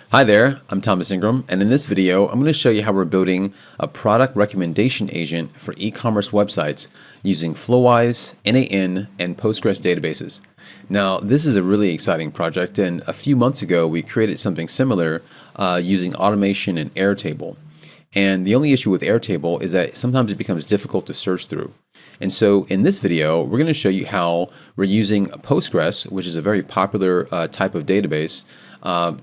Hi there, I'm Thomas Ingram, and in this video, I'm going to show you how we're building a product recommendation agent for e-commerce websites using Flowise, N8N, and Postgres databases. Now, this is a really exciting project, and a few months ago, we created something similar using automation and Airtable. And the only issue with Airtable is that sometimes it becomes difficult to search through. And so in this video, we're going to show you how we're using Postgres, which is a very popular type of database,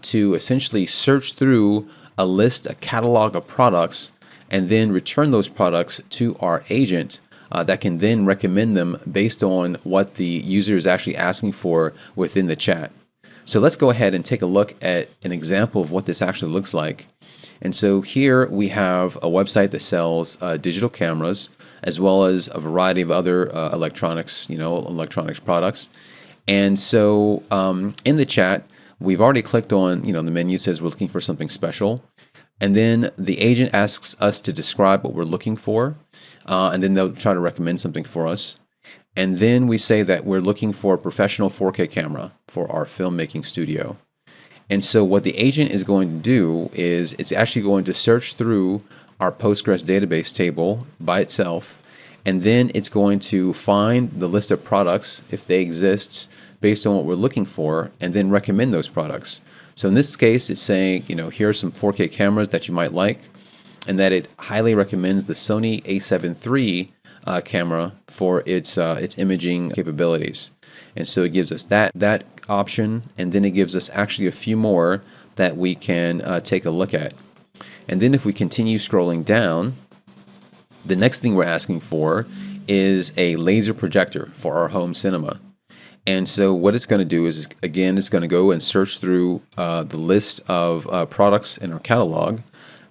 to essentially search through a catalog of products, and then return those products to our agent that can then recommend them based on what the user is actually asking for within the chat. So let's go ahead and take a look at an example of what this actually looks like. And so here we have a website that sells digital cameras as well as a variety of other electronics products. And so in the chat, we've already clicked on, the menu says we're looking for something special. And then the agent asks us to describe what we're looking for. And then they'll try to recommend something for us. And then we say that we're looking for a professional 4K camera for our filmmaking studio. And so what the agent is going to do is it's actually going to search through our Postgres database table by itself, and then it's going to find the list of products, if they exist, based on what we're looking for, and then recommend those products. So in this case, it's saying, here are some 4K cameras that you might like, and that it highly recommends the Sony a7 III camera for its imaging capabilities. And so it gives us that option, and then it gives us actually a few more that we can take a look at. And then if we continue scrolling down, the next thing we're asking for is a laser projector for our home cinema. And so what it's going to do is, again, it's going to go and search through the list of products in our catalog,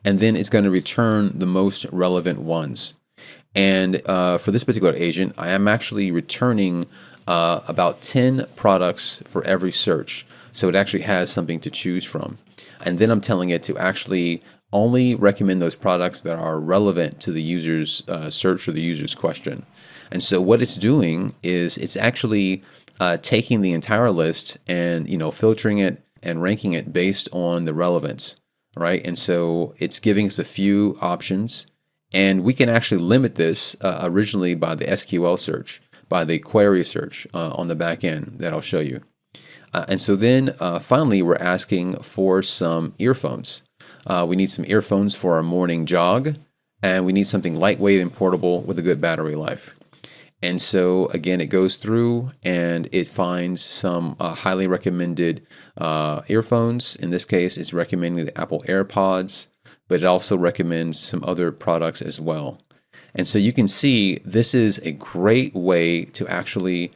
and then it's going to return the most relevant ones. And for this particular agent, I am actually returning about 10 products for every search. So it actually has something to choose from. And then I'm telling it to actually only recommend those products that are relevant to the user's search or the user's question. And so what it's doing is it's actually taking the entire list and filtering it and ranking it based on the relevance, right? And so it's giving us a few options, and we can actually limit this originally by the SQL search, by the query search on the back end that I'll show you. And so then finally, we're asking for some earphones. We need some earphones for our morning jog, and we need something lightweight and portable with a good battery life. And so again, it goes through and it finds some highly recommended earphones. In this case, it's recommending the Apple AirPods, but it also recommends some other products as well. And so you can see this is a great way to actually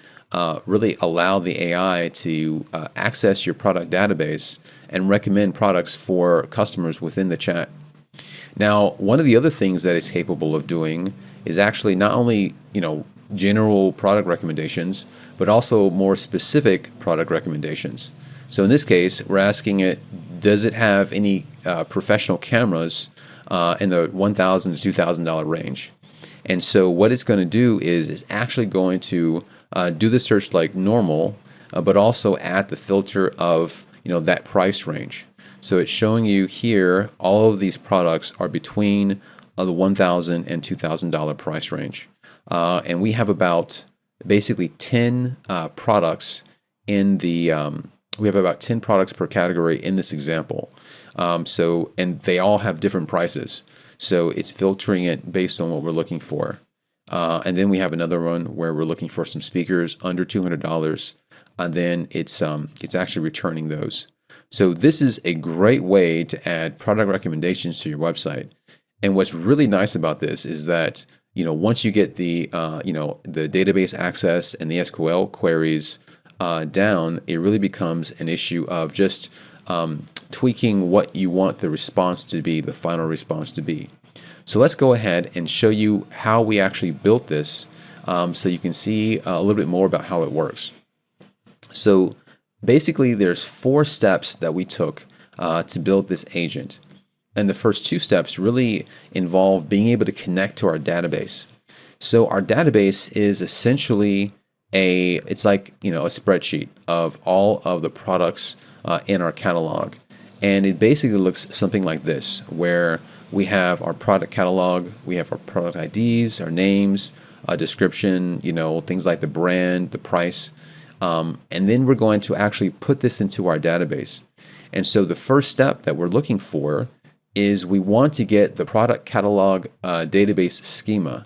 really allow the AI to access your product database and recommend products for customers within the chat. Now, one of the other things that it's capable of doing is actually not only, general product recommendations, but also more specific product recommendations. So in this case, we're asking it, does it have any professional cameras in the $1,000 to $2,000 range? And so what it's going to do is it's actually going to do the search like normal, but also add the filter of that price range. So it's showing you here all of these products are between the $1,000 and $2,000 price range. And we have about basically 10 products in the we have about 10 products per category in this example. And they all have different prices. So it's filtering it based on what we're looking for. And then we have another one where we're looking for some speakers under $200, and then it's actually returning those. So this is a great way to add product recommendations to your website. And what's really nice about this is that once you get the the database access and the SQL queries down, it really becomes an issue of just tweaking what you want the response to be, the final response to be. So let's go ahead and show you how we actually built this so you can see a little bit more about how it works. So basically, there's 4 steps that we took to build this agent. And the first 2 steps really involve being able to connect to our database. So our database is essentially it's like a spreadsheet of all of the products in our catalog. And it basically looks something like this, where we have our product catalog, we have our product IDs, our names, a description, things like the brand, the price. And then we're going to actually put this into our database. And so the first step that we're looking for is we want to get the product catalog database schema.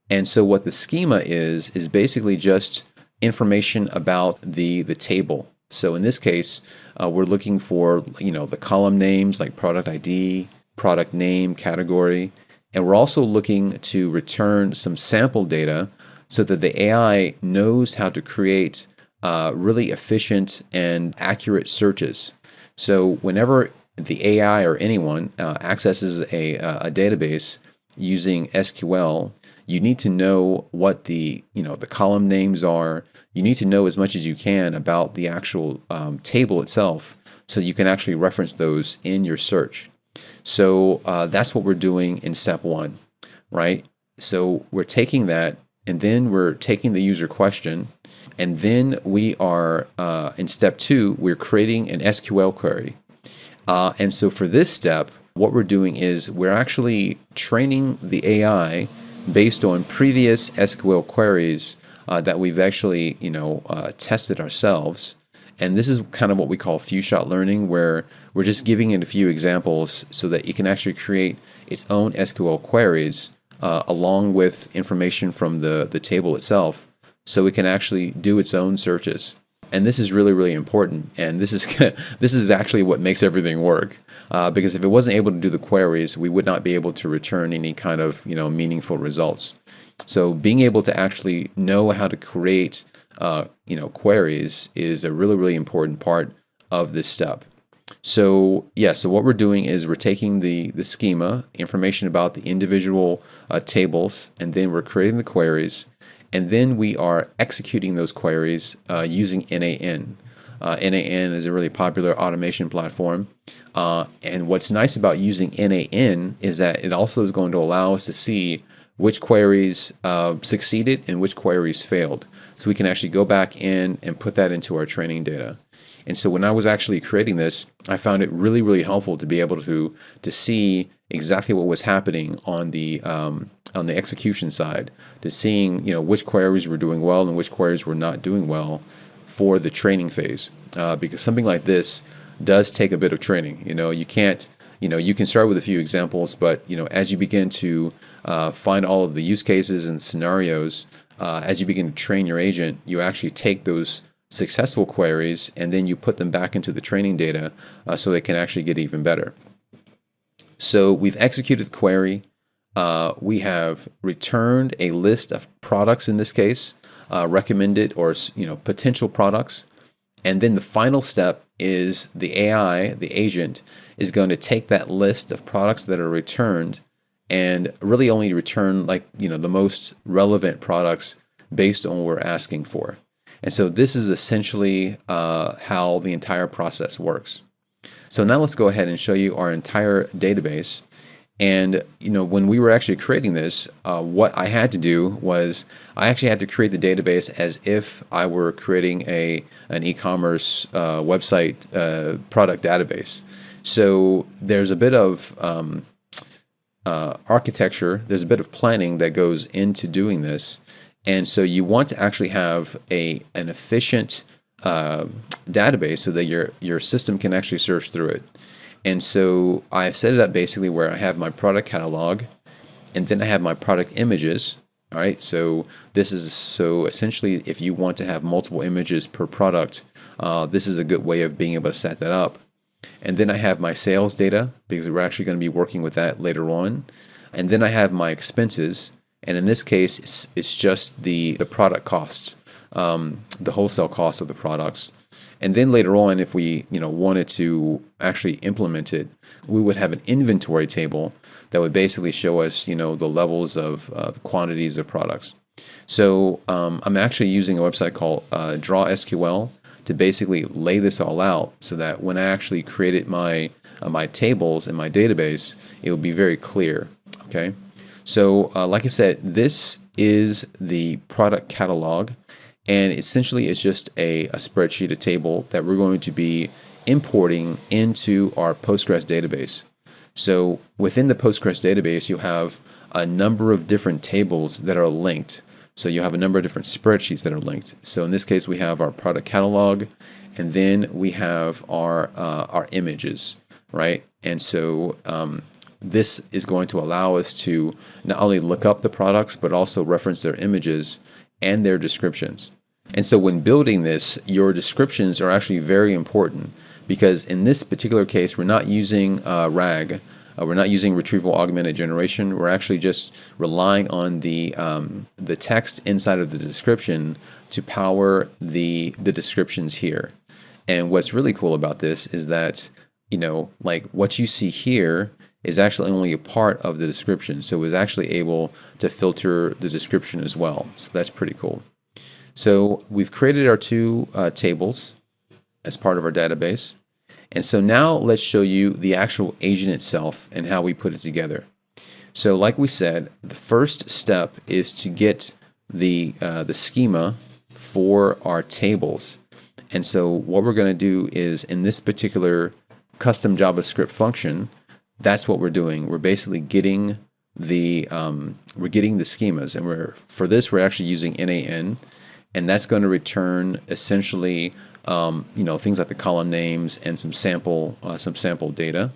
And so what the schema is basically just information about the table. So in this case, we're looking for the column names like product ID, product name, category, and we're also looking to return some sample data so that the AI knows how to create really efficient and accurate searches. So whenever the AI or anyone accesses a database using SQL, you need to know what the column names are. You need to know as much as you can about the actual table itself, so you can actually reference those in your search. So that's what we're doing in step one, right? So we're taking that, and then we're taking the user question, and then we are in step two, we're creating an SQL query. And so for this step, what we're doing is we're actually training the AI based on previous SQL queries that we've actually, tested ourselves. And this is kind of what we call few-shot learning, where we're just giving it a few examples so that it can actually create its own SQL queries along with information from the table itself, so it can actually do its own searches. And this is really, really important. And this is actually what makes everything work. Because if it wasn't able to do the queries, we would not be able to return any kind of meaningful results. So being able to actually know how to create queries is a really, really important part of this step. So so what we're doing is we're taking the schema, information about the individual tables, and then we're creating the queries, and then we are executing those queries using N8N. N8N is a really popular automation platform. And what's nice about using N8N is that it also is going to allow us to see which queries succeeded and which queries failed. So we can actually go back in and put that into our training data. And so when I was actually creating this, I found it really, really helpful to be able to see exactly what was happening on the execution side, to seeing which queries were doing well and which queries were not doing well for the training phase. Because something like this does take a bit of training. You can't, you can start with a few examples, but as you begin to find all of the use cases and scenarios, as you begin to train your agent, you actually take those successful queries and then you put them back into the training data so they can actually get even better. So we've executed the query. We have returned a list of products, in this case, recommended or potential products. And then the final step is the AI, the agent, is going to take that list of products that are returned and really only return the most relevant products based on what we're asking for. And so this is essentially how the entire process works. So now let's go ahead and show you our entire database. And when we were actually creating this, what I had to do was I actually had to create the database as if I were creating an e-commerce website product database. So there's a bit of architecture, there's a bit of planning that goes into doing this. And so you want to actually have an efficient database so that your system can actually search through it. And so I've set it up basically where I have my product catalog, and then I have my product images. All right, so essentially, if you want to have multiple images per product, this is a good way of being able to set that up. And then I have my sales data, because we're actually going to be working with that later on. And then I have my expenses, and in this case, it's just the product cost, the wholesale cost of the products. And then later on, if we wanted to actually implement it, we would have an inventory table that would basically show us the levels of the quantities of products. So I'm actually using a website called DrawSQL to basically lay this all out so that when I actually created my tables in my database, it would be very clear. Okay, so like I said, this is the product catalog. And essentially, it's just a spreadsheet, a table that we're going to be importing into our Postgres database. So within the Postgres database, you have a number of different tables that are linked. So you have a number of different spreadsheets that are linked. So in this case, we have our product catalog, and then we have our images, right? And so this is going to allow us to not only look up the products, but also reference their images and their descriptions. And so when building this, your descriptions are actually very important, because in this particular case, we're not using RAG. We're not using retrieval augmented generation. We're actually just relying on the text inside of the description to power the descriptions here. And what's really cool about this is that, like what you see here is actually only a part of the description. So it was actually able to filter the description as well. So that's pretty cool. So we've created our two tables as part of our database. And so now let's show you the actual agent itself and how we put it together. So like we said, the first step is to get the schema for our tables. And so what we're going to do is, in this particular custom JavaScript function, that's what we're doing. We're basically getting the schemas, and for this we're actually using N8N, and that's going to return essentially things like the column names and some sample data,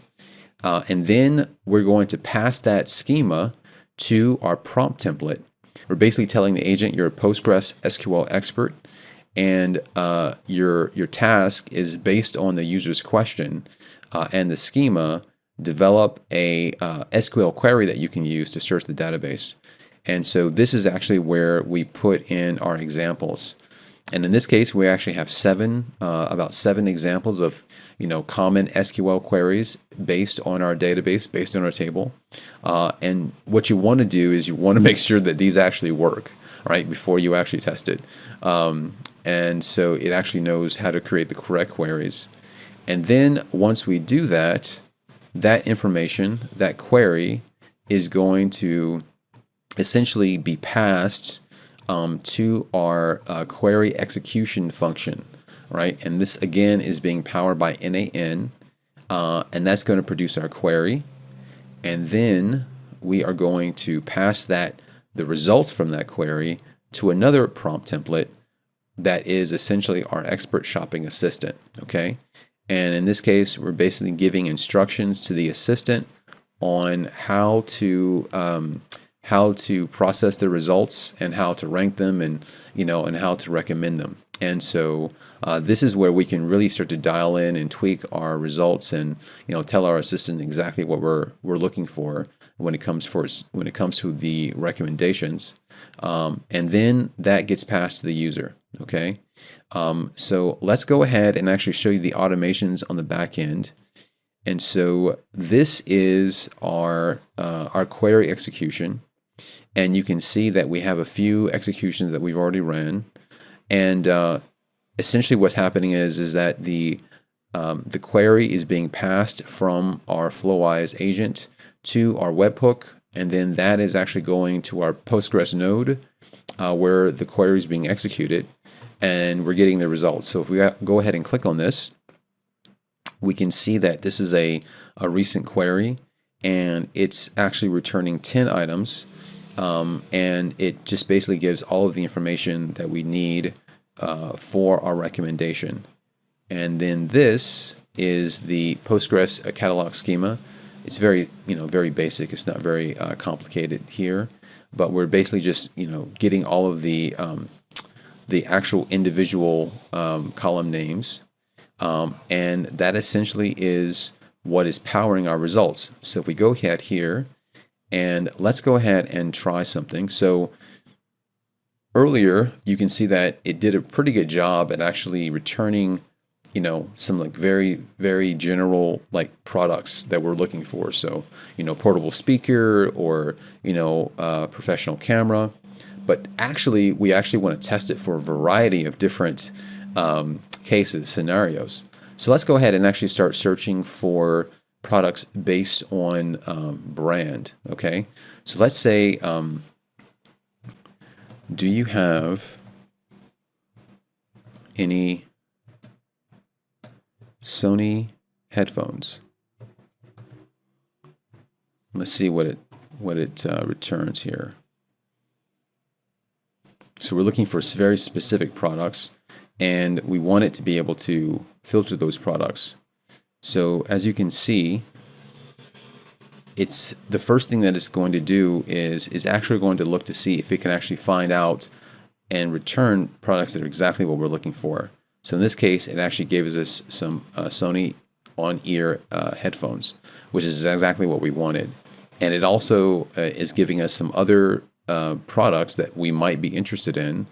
and then we're going to pass that schema to our prompt template. We're basically telling the agent you're a Postgres SQL expert, and your task is based on the user's question and the schema. Develop a SQL query that you can use to search the database. And so this is actually where we put in our examples. And in this case, we actually have about seven examples of common SQL queries based on our database, based on our table. And what you want to do is you want to make sure that these actually work, right, before you actually test it. And so it actually knows how to create the correct queries. And then once we do that, that information, that query, is going to essentially be passed to our query execution function, right? And this again is being powered by N8N, and that's going to produce our query. And then we are going to pass the results from that query to another prompt template that is essentially our expert shopping assistant, okay? And in this case, we're basically giving instructions to the assistant on how to process the results and how to rank them, and and how to recommend them. And so this is where we can really start to dial in and tweak our results, and tell our assistant exactly what we're looking for when it comes to the recommendations. And then that gets passed to the user. Okay. So let's go ahead and actually show you the automations on the back end. And so this is our query execution. And you can see that we have a few executions that we've already ran. And essentially what's happening is that the query is being passed from our Flowise agent to our webhook, and then that is actually going to our Postgres node where the query is being executed, and we're getting the results. So if we go ahead and click on this, we can see that this is a recent query, and it's actually returning 10 items, and it just basically gives all of the information that we need for our recommendation. And then this is the Postgres catalog schema. It's very basic. It's not very complicated here, but we're basically just getting all of the actual individual column names, and that essentially is what is powering our results. So if we go ahead here, and let's go ahead and try something. So earlier, you can see that it did a pretty good job at actually returning some like very, very general like products that we're looking for. So, portable speaker, or, professional camera. But actually, we actually want to test it for a variety of different cases, scenarios. So let's go ahead and actually start searching for products based on brand. Okay. So let's say, do you have any Sony headphones. Let's see what it returns here. So we're looking for very specific products, and we want it to be able to filter those products. So as you can see, it's the first thing that it's going to do is actually going to look to see if it can actually find out and return products that are exactly what we're looking for. So in this case, it actually gave us some Sony on-ear headphones, which is exactly what we wanted. And it also is giving us some other products that we might be interested in,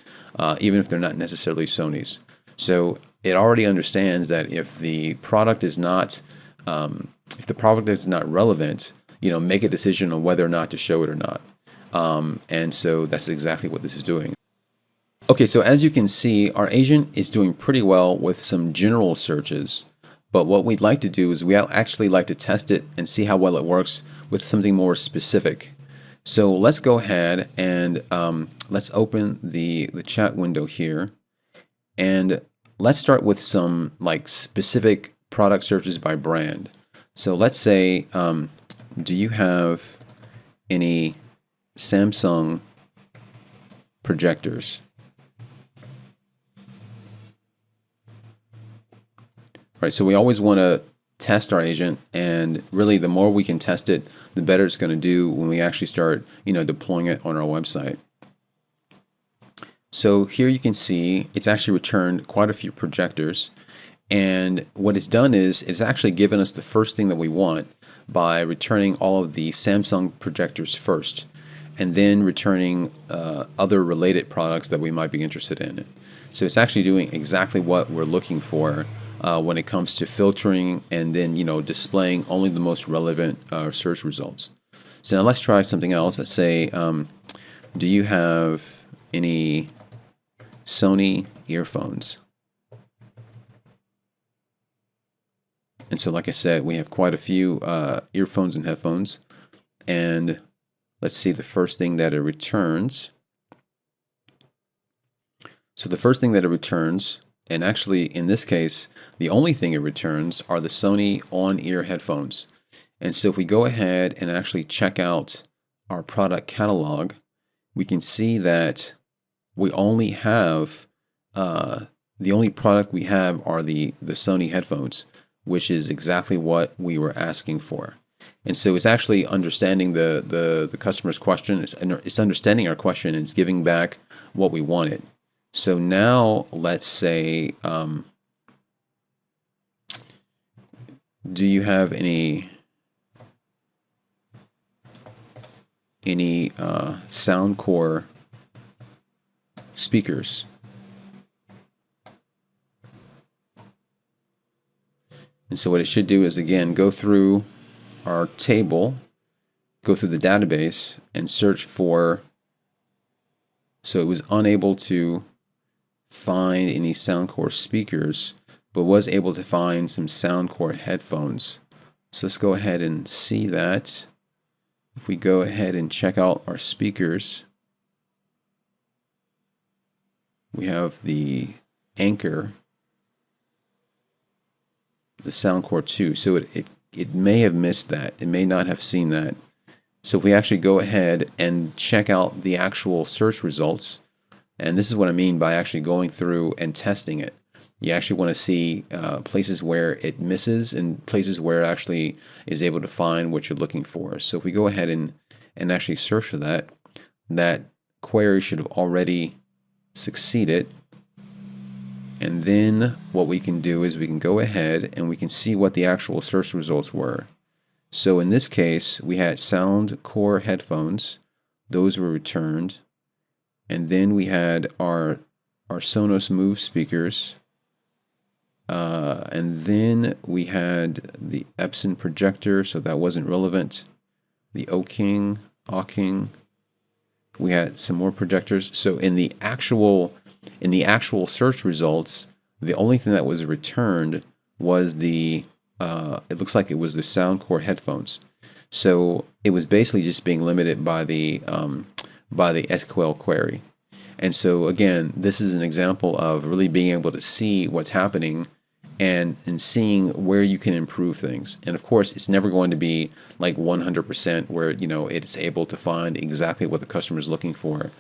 even if they're not necessarily Sony's. So it already understands that if the product is not relevant, make a decision on whether or not to show it or not. And so that's exactly what this is doing. Okay, so as you can see, our agent is doing pretty well with some general searches. But what we'd like to do is we actually like to test it and see how well it works with something more specific. So let's go ahead and let's open the chat window here. And let's start with some specific product searches by brand. So let's say, do you have any Samsung projectors? Right, so we always want to test our agent, and really the more we can test it, the better it's going to do when we actually start, deploying it on our website. So here you can see it's actually returned quite a few projectors, and what it's done is it's actually given us the first thing that we want by returning all of the Samsung projectors first, and then returning other related products that we might be interested in. So it's actually doing exactly what we're looking for when it comes to filtering and then displaying only the most relevant search results. So now let's try something else. Let's say, do you have any Sony earphones? And so like I said, we have quite a few earphones and headphones. And let's see the first thing that it returns. So the first thing that it returns, and actually in this case, the only thing it returns are the Sony on-ear headphones. And so if we go ahead and actually check out our product catalog, we can see that we only have, the only product we have are the Sony headphones, which is exactly what we were asking for. And so it's actually understanding the customer's question, it's understanding our question, and it's giving back what we wanted. So now let's say, do you have any Soundcore speakers? And so what it should do is, again, go through our table, go through the database, and search for, so it was unable to find any Soundcore speakers, but was able to find some Soundcore headphones. So let's go ahead and see that. If we go ahead and check out our speakers, we have the Anchor, the Soundcore 2. So it may have missed that. It may not have seen that. So if we actually go ahead and check out the actual search results, and this is what I mean by actually going through and testing it. You actually want to see places where it misses and places where it actually is able to find what you're looking for. So if we go ahead and actually search for that, that query should have already succeeded. And then what we can do is we can go ahead and we can see what the actual search results were. So in this case, we had Soundcore headphones. Those were returned. And then we had our Sonos Move speakers. And then we had the Epson projector, so that wasn't relevant. The Oking. We had some more projectors. So in the actual search results, the only thing that was returned was it looks like it was the Soundcore headphones. So it was basically just being limited by the SQL query. And so again, this is an example of really being able to see what's happening and seeing where you can improve things. And of course, it's never going to be like 100% where it's able to find exactly what the customer is looking for.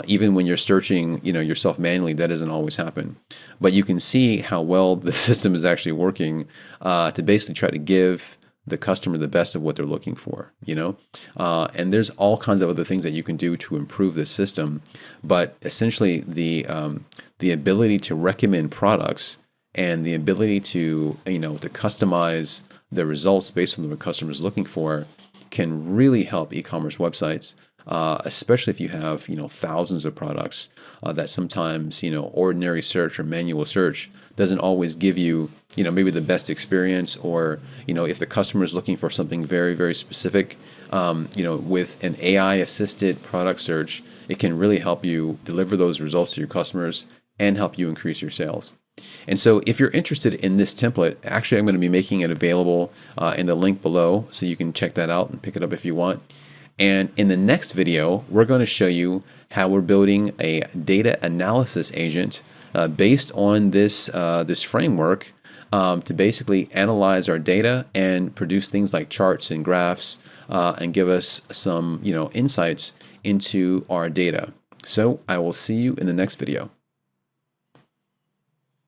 Even when you're searching yourself manually, that doesn't always happen. But you can see how well the system is actually working to basically try to give the customer the best of what they're looking for, and there's all kinds of other things that you can do to improve the system. But essentially, the ability to recommend products and the ability to to customize the results based on what the customer is looking for can really help e-commerce websites, especially if you have thousands of products that sometimes ordinary search or manual search doesn't always give you maybe the best experience, or if the customer is looking for something very, very specific, with an AI assisted product search, it can really help you deliver those results to your customers and help you increase your sales. And so if you're interested in this template, actually I'm going to be making it available in the link below, so you can check that out and pick it up if you want. And in the next video, we're going to show you how we're building a data analysis agent based on this framework to basically analyze our data and produce things like charts and graphs and give us some insights into our data. So I will see you in the next video.